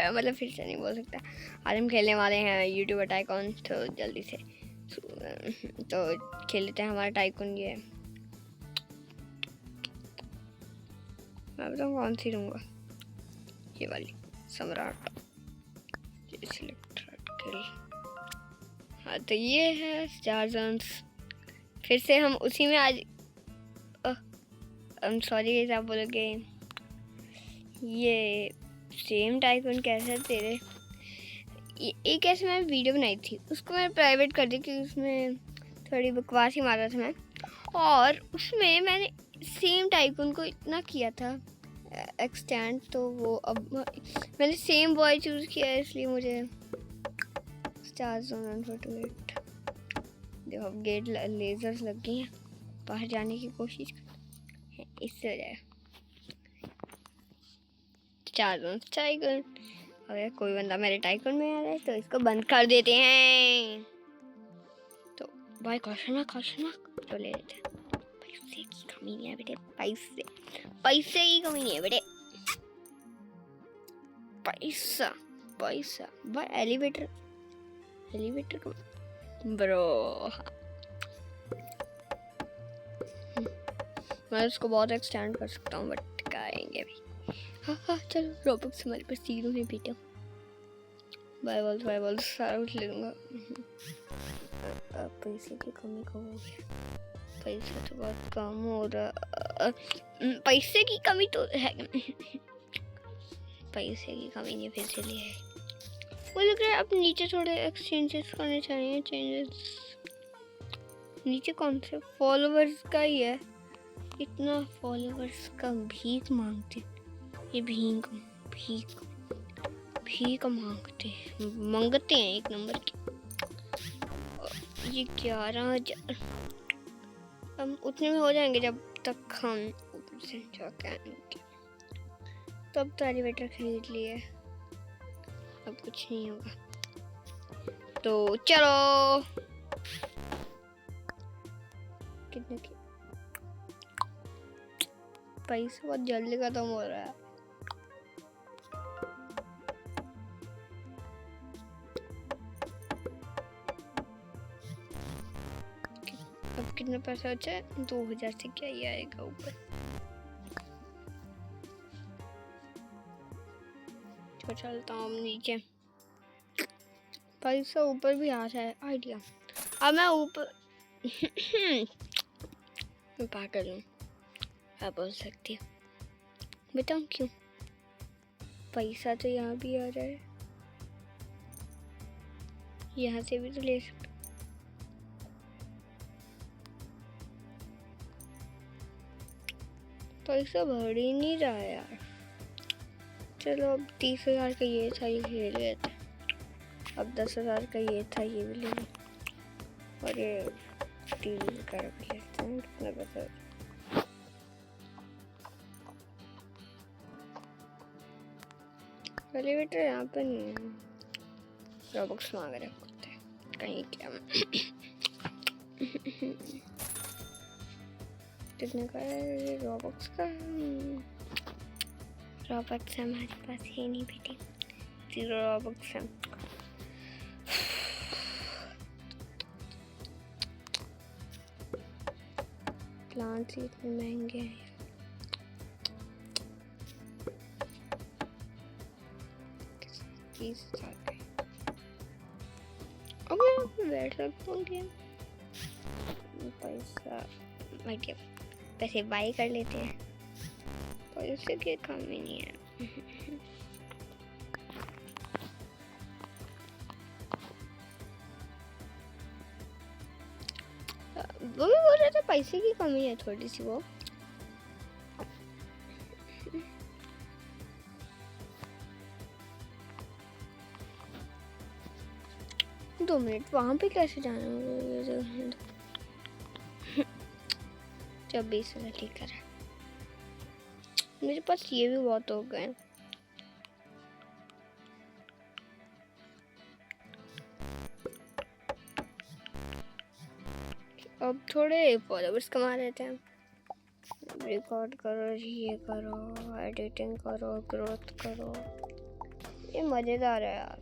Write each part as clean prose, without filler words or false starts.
मतलब फिर से नहीं बोल सकता। आज हम खेलने वाले हैं यूट्यूबर टाइकून, तो जल्दी से तो खेल लेते हैं हमारा टाइकून। ये मैं बताऊँ कौन सी लूँगा, ये वाली सम्राट, ये सिलेक्ट खेल। हाँ तो ये है स्टार जोन्स। फिर से हम उसी में आज सॉरी आप बोलोगे ये सेम टाइकून कैसे तेरे। एक ऐसे मैंने वीडियो बनाई थी, उसको मैंने प्राइवेट कर दी क्योंकि उसमें थोड़ी बकवास ही मारा था मैं, और उसमें मैंने सेम टाइकून को इतना किया था एक्सटेंड, तो वो अब मैंने सेम बॉय चूज़ किया है, इसलिए मुझे स्टार जोन 148। देखो अब गेट लेजर्स लग गई हैं, बाहर जाने की कोशिश करते हैं, इससे हो जाएगा स्टार जोन टाइकून। अगर कोई बंदा मेरे टाइकून में आ रहा है तो इसको बंद कर देते हैं। तो भाई कौशना तो ले लेते हैं। पैसे की कमी नहीं है बेटे, पैसे की कमी नहीं है बेटे, पैसा भाई। एलिवेटर को ब्रो, मैं उसको बहुत एक्सटेंड कर सकता हूँ, बट करेंगे भी। हाँ चलो रोबक्स हमारे पास तीनों है बेटा। बाइबल सारा कुछ ले लूँगा। पैसे की कमी कब हो गई, पैसा तो बहुत कम हो रहा। पैसे की कमी तो है, पैसे की कमी नहीं, फिर से लिए है। मुझे लग रहा है अब नीचे थोड़े एक्सचेंजेस करने चाहिए। चेंजेस नीचे कौन से फॉलोवर्स का ही है, इतना फॉलोवर्स का भीख मांगते, ये भीख मांगते हैं एक नंबर की। ये 11,000 हम उतने में हो जाएंगे जब तक हम ऊपर से जाके आएंगे। तब तो एलिवेटर खरीद लिए, अब कुछ नहीं होगा। तो चलो कितने की पैसा बहुत जल्दी खत्म हो रहा है। अब कितना पैसा बचा है, 2,000 से क्या ही आएगा ऊपर। तो चलता हूँ नीचे, पैसा ऊपर भी आ रहा है। आइडिया, अब मैं ऊपर मैं पागल हूँ, क्या बोल सकती हूँ, बताऊँ क्यों। पैसा तो यहाँ भी आ रहा है, यहाँ से भी तो ले सकते। पैसा भर ही नहीं रहा है यार। चलो अब 30,000 का ये था, ये ले लेते। अब 10,000 का ये था, ये भी ले लें। और ये 30,000 का भी लेते हैं। कितना पैसा एलिवेटर यहाँ पे नहीं है, रोबक्स मांग रहे होते हैं कहीं क्या। कितने का है रोबक्स का? रोबक्स हमारे पास है नहीं बेटे, 0 रोबक्स है। प्लांट्स इतने महंगे हैं। अब मैं यहाँ पे बैठ सकता हूँ क्या? पैसे बाई कर लेते हैं, पैसे की कमी नहीं है। वो भी बोल रहे थे पैसे की कमी है थोड़ी सी। वो 2 मिनट, वहां पे कैसे जाना है? 24,000 ठीक है, मेरे पास ये भी बहुत हो गए। अब थोड़े फॉलोवर्स कमा लेते हैं। रिकॉर्ड करो, ये करो, एडिटिंग करो, ग्रोथ करो, ये मज़ेदार है यार।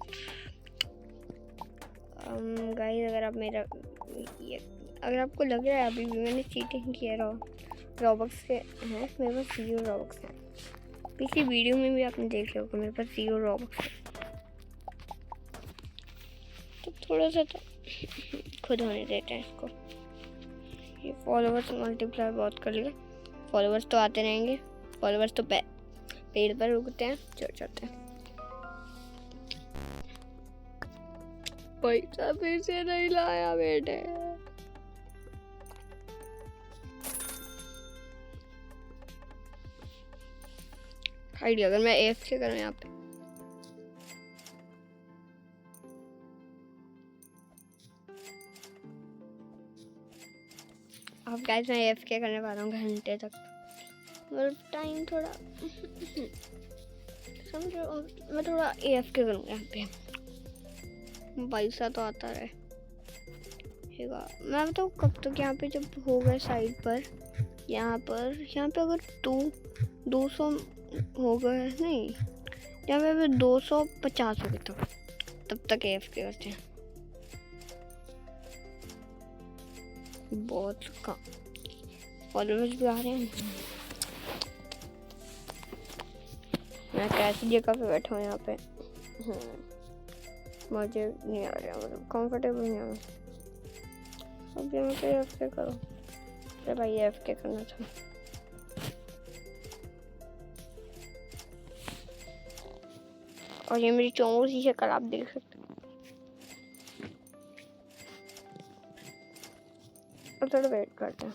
गाइस अगर आपको लग रहा है अभी भी मैंने चीटिंग किया रॉबक्स के हैं, मेरे पास 0 रॉबक्स हैं। पिछली वीडियो में भी आपने देख लिया होगा मेरे पास 0 रॉबक्स है। तो थोड़ा सा तो खुद होने देते हैं इसको। ये फॉलोवर्स मल्टीप्लाई बहुत कर लिया, फॉलोवर्स तो आते रहेंगे, फॉलोवर्स तो पेड़ पर उगते हैं, चढ़ जाते हैं। पैसा फिर से नहीं लाया बेटे। आइडिया अगर मैं AFK करूँ यहाँ पे, अब गाइस मैं AFK करने वाला हूँ घंटे तक। मतलब टाइम थोड़ा समझो, मैं थोड़ा AFK करूँगा यहाँ पे, पैसा तो आता रहे। मैं बताऊँ कब तक यहाँ पे जब हो गए साइड पर, यहाँ पे अगर 200 हो गए, नहीं यहाँ पे 250 हो गए तब तक AFK करते हैं। बहुत कम फॉलोअर्स भी आ रहे हैं। मैं कैसी जगह पे बैठा हूँ यहाँ पे, मुझे नहीं आ रहा, मतलब कंफर्टेबल नहीं आ रहा। अब यहाँ पे AFK करो। अरे भाई AFK करना था। और ये मेरी चोमू सी शक्ल आप देख सकते हो। और थोड़ा वेट करते हैं।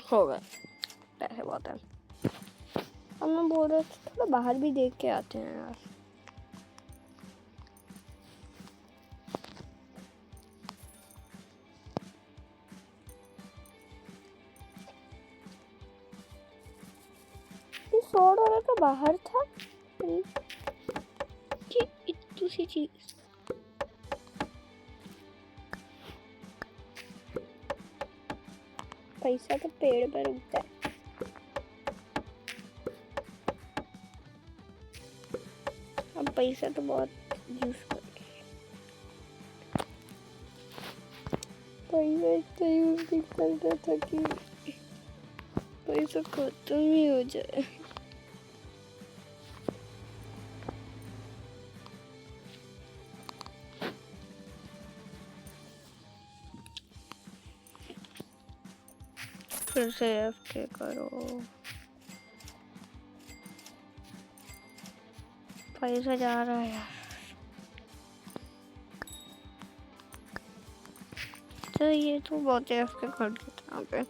हो गए पैसे बहुत है। अब मैं बोल रहा था थोड़ा बाहर भी देख के आते हैं यार। $100 तो बाहर था कि दूसरी चीज। पैसा तो पेड़ पर उगता है। अब पैसा तो बहुत यूज कर पैसा इतना यूज भी करता था कि पैसा खत्म ही हो जाए। फिर से AFK करो, पैसा जा रहा है यार। तो ये तो बहुत AFK कर दिया था यहाँ पे।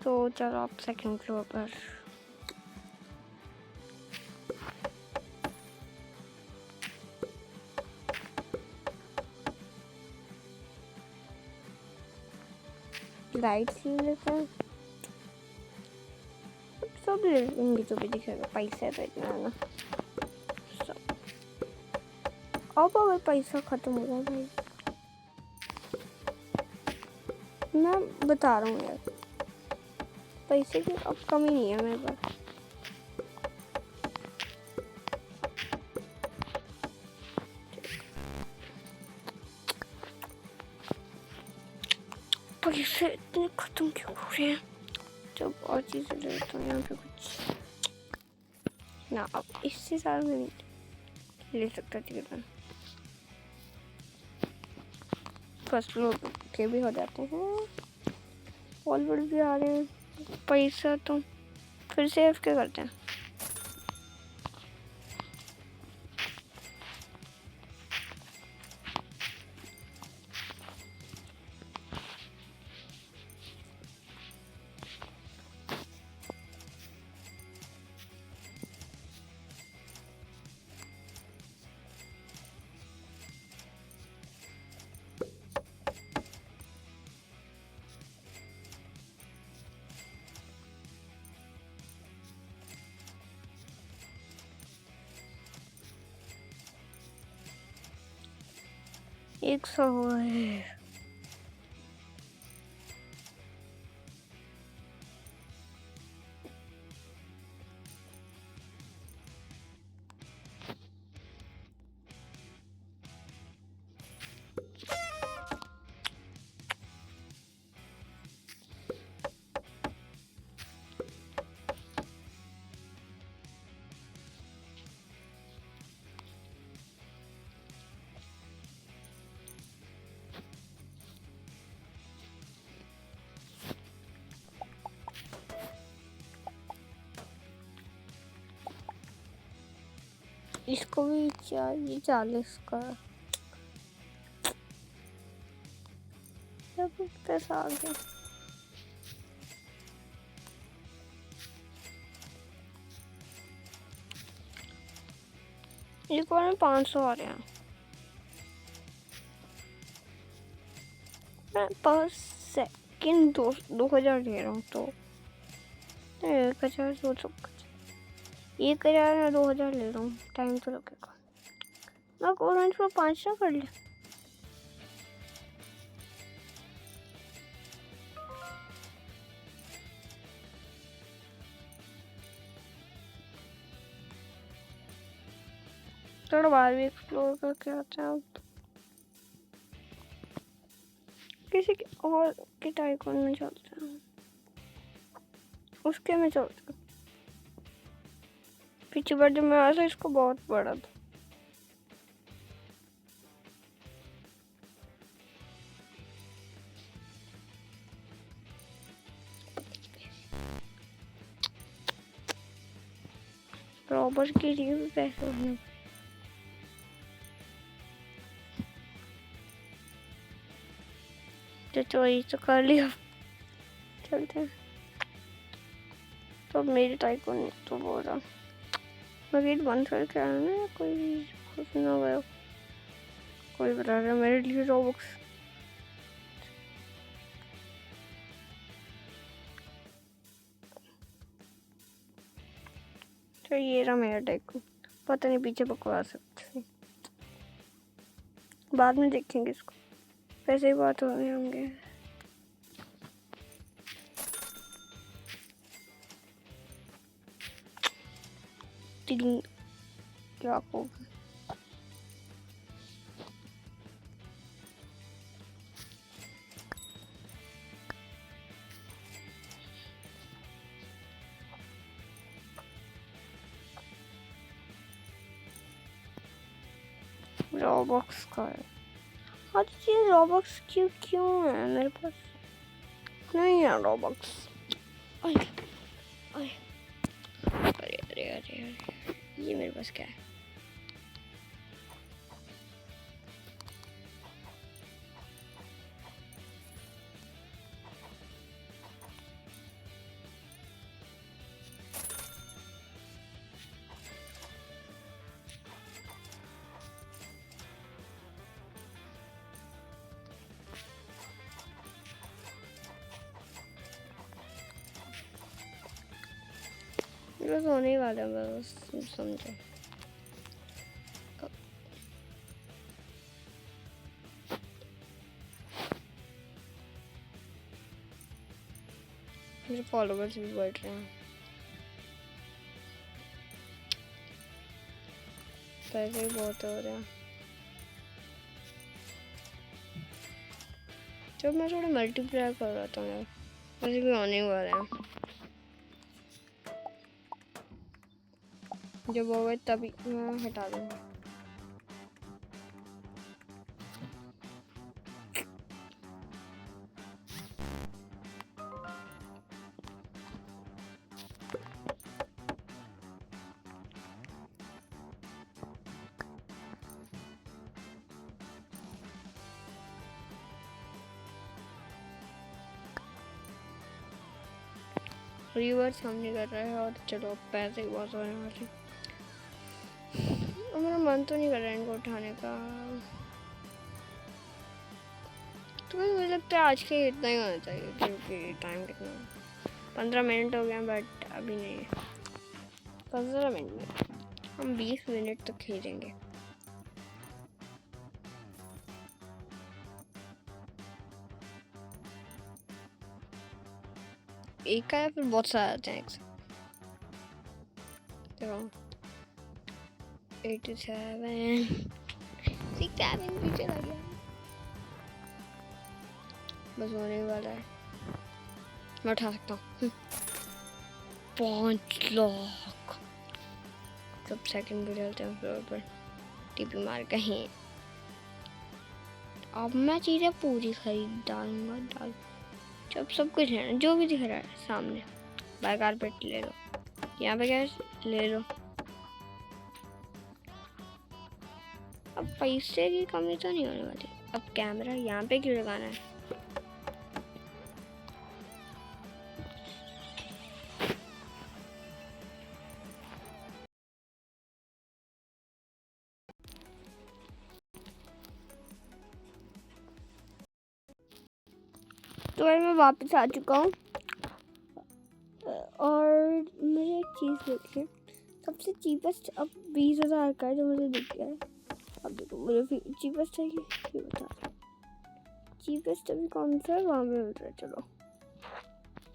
तो चलो आप सेकंड फ्लोर पर। लाइट्स ले लेते हैं, सब ले लेंगे जो भी दिखेगा। पैसा तो इतना है ना। अब अगर पैसा खत्म हो गया भाई, मैं बता रहा हूँ यार, पैसे की अब कमी नहीं है मेरे पास। पैसे इतने खत्म क्यों हो रहे हैं? जब और चीज़ें लेता हूँ यहाँ पे कुछ ना, अब इससे सारा मैं नहीं ले सकता तकरीबन। फर्स्ट फ्लोर के भी हो जाते हैं, फॉलोअर भी आ रहे हैं, पैसा तो फिर से AFK करते हैं। 100 हुआ है। इसको भी चाहिए 40 का। पैसा आ गया। एक बार में 500 आ रहे हैं। मैं पर सेकंड 2000 ले रहा हूँ तो 1000 200 1000 या 2000 ले रहा हूँ। टाइम तो लगेगा। मैं ऑरेंज पर 5 ना कर ले। थोड़ा बाहर भी एक्सप्लोर करके आते हैं। अब किसी और के टाइकून में चलते हैं। उसके में चलते हैं। पीछे बार जब मैं आया था इसको बहुत बड़ा था। रॉबर के लिए भी पैसे होने। तो चोरी तो कर लिया। चलते हैं। तो मेरे टाइकून तो बोल रहा गेट बंद करके आया ना। कोई खुश ना गया। कोई बता रहा मेरे लिए रोबॉक्स। तो ये रहा मेरा टाइकून। पता नहीं पीछे बकवास सकते। बाद में देखेंगे इसको। पैसे ही बात हो रहे होंगे। क्या को रॉबॉक्स का है। हाँ तो ये रॉबॉक्स क्यों है मेरे पास? नहीं है रॉबॉक्स। अरे अरे अरे अरे अरे ये मेरे पास क्या है? बस होने ही वाला है। बस समझो। मेरे फॉलोवर्स भी बढ़ रहे हैं। पैसे भी बहुत हो रहे हैं। जब मैं थोड़ा मल्टीप्लाई कर रहा था यार। पैसे भी होने ही वाले हैं। जब होगा तभी मैं हटा दूंगा। रिवर्स हम नहीं कर रहे हैं। और चलो पैसे ही बहुत होने वाले। मेरा मन तो नहीं कर रहा है इनको उठाने का। तो मुझे लगता है आज के इतना ही होना चाहिए क्योंकि टाइम कितना 15 मिनट हो गया। बट अभी नहीं है। 15 मिनट में हम 20 मिनट तक खेलेंगे। एक का या फिर बहुत सारे आते हैं एक साथ। देखो 87 67 भी चला गया, बस होने वाला है। मैं उठा सकता हूँ 5 लाख। सब सेकंड पे चलते हैं फ्लोर पर, टीपी मार कहीं। अब मैं चीज़ें पूरी खरीद डालूंगा जब सब कुछ है ना, जो भी दिख रहा है सामने। बाय कारपेट ले लो, यहाँ पे गैस ले लो। अब पैसे की कमी तो नहीं होने वाली। अब कैमरा यहाँ पे क्यों लगाना है? तो मैं वापस आ चुका हूँ और मुझे एक चीज़ देखिए, सबसे चीपेस्ट अब 20,000 का है जो मुझे दिख गया है। अब देखो मुझे चीपेस्ट है कि बता रहा, चीपेस्ट अभी कौन सा है, वहाँ पे मिल रहा है। चलो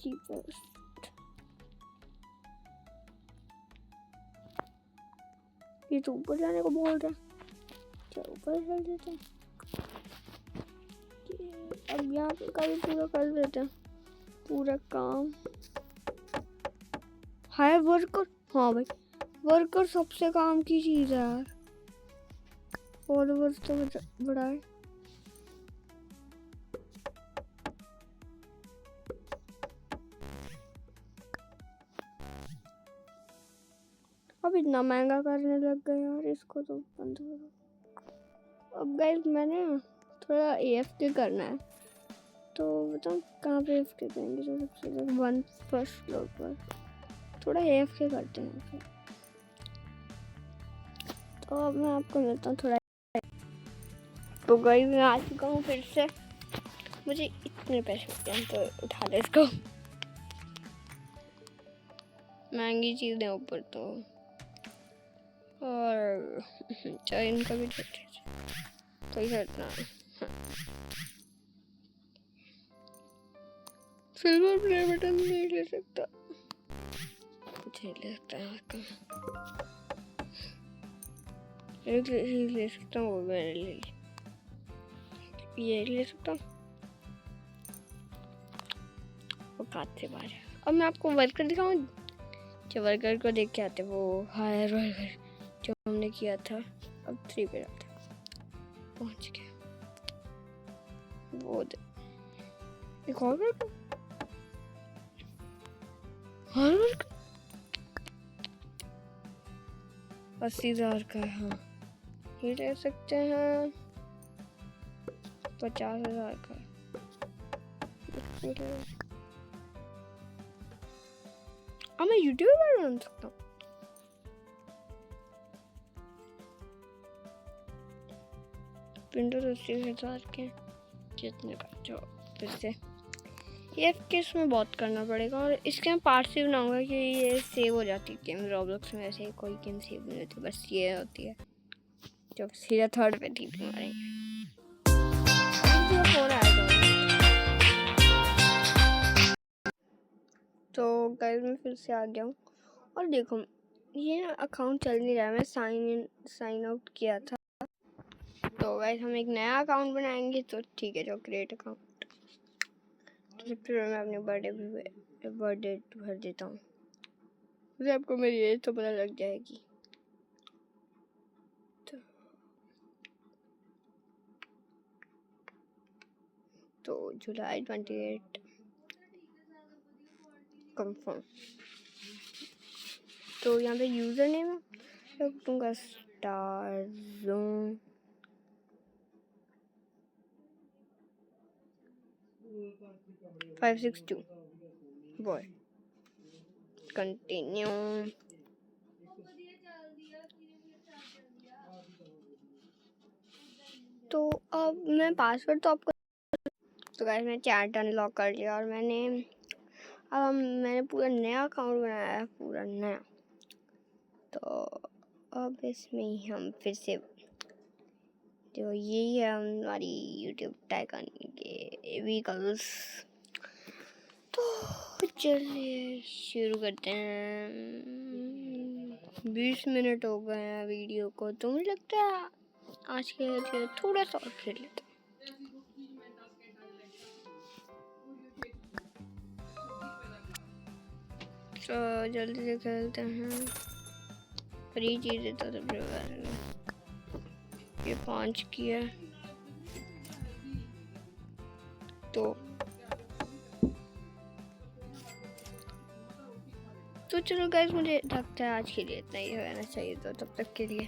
चीपेस्ट, ये तो ऊपर जाने को बोल रहा है। चलो ऊपर चल देते हैं। अब यहाँ पे का भी पूरा कर देते हैं, पूरा काम। हाय वर्कर, हाँ भाई वर्कर सबसे काम की चीज़ है यार। फॉलोवर्स तो बड़ा है। अब इतना महंगा करने लग गए यार, इसको तो बंद करो। अब गाइस मैंने थोड़ा AFK करना है, तो बताओ कहाँ पे AFK करेंगे? जो सबसे ज़्यादा फर्स्ट फ्लोर पर थोड़ा AFK करते हैं फिर। तो अब मैं आपको मिलता हूँ थोड़ा। तो गाइस मैं आ चुका हूँ फिर से। मुझे इतने पैसे मिलते हैं तो उठा ले इसको। महंगी चीज़ें ऊपर तो, और चाहे इनका भी कोई घटना। सिल्वर प्ले बटन नहीं ले सकता, मुझे ले सकता है एक चीज ले सकता हूँ, वो मैंने ले ली। ये ले सकता हूँ, वो काट से बाहर। अब मैं आपको वर्कर दिखाऊँ, जो वर्कर को देख के आते, वो हायर वर्कर जो हमने किया था। अब 3 पे जाते, पहुँच गए। वो एक और वर्कर, हर वर्कर 80,000 का है। हाँ ये ले सकते हैं, 50,000 का। अब मैं यूट्यूबर बन सकता हूँ। विंडोज 80,000 के जितने का, जो फिर से ये केस में बहुत करना पड़ेगा। और इसके मैं पार्ट से बनाऊंगा कि ये सेव हो जाती है गेम। रॉब्लॉक्स में ऐसे कोई गेम सेव नहीं होती, बस ये होती है जो सीधा 3rd पे टीपी मारेंगे। फोन आएगा तो गाइस मैं फिर से आ गया हूँ। और देखो ये ना अकाउंट चल नहीं रहा है, मैं साइन आउट किया था। तो गाइस हम एक नया अकाउंट बनाएंगे, तो ठीक है, जो क्रिएट अकाउंट। तो फिर मैं अपने बर्थडे भर देता हूँ, मुझे आपको मेरी एज तो पता लग जाएगी। तो जुलाई 28 कंफर्म। तो यहाँ पे यूज़र नेम रख दूँगा स्टार जोन 562 बॉय। कंटिन्यू। तो अब मैं पासवर्ड तो आपको, तो गाइस मैं चैट अनलॉक कर लिया और मैंने पूरा नया अकाउंट बनाया है, पूरा नया। तो अब इसमें ही हम फिर से, तो यही है हमारी यूट्यूब टाइकन के व्हीकल्स। तो चलिए शुरू करते हैं। 20 मिनट हो गए हैं वीडियो को, तो मुझे लगता है आज के लिए थोड़ा सा और खेल लेते हैं। तो जल्दी से खेलते हैं। फ्री चीज़ें तो सब ये 5 किया तो चलो गाइस, मुझे लगता है आज के लिए इतना ही रहना चाहिए। तो तब तक के लिए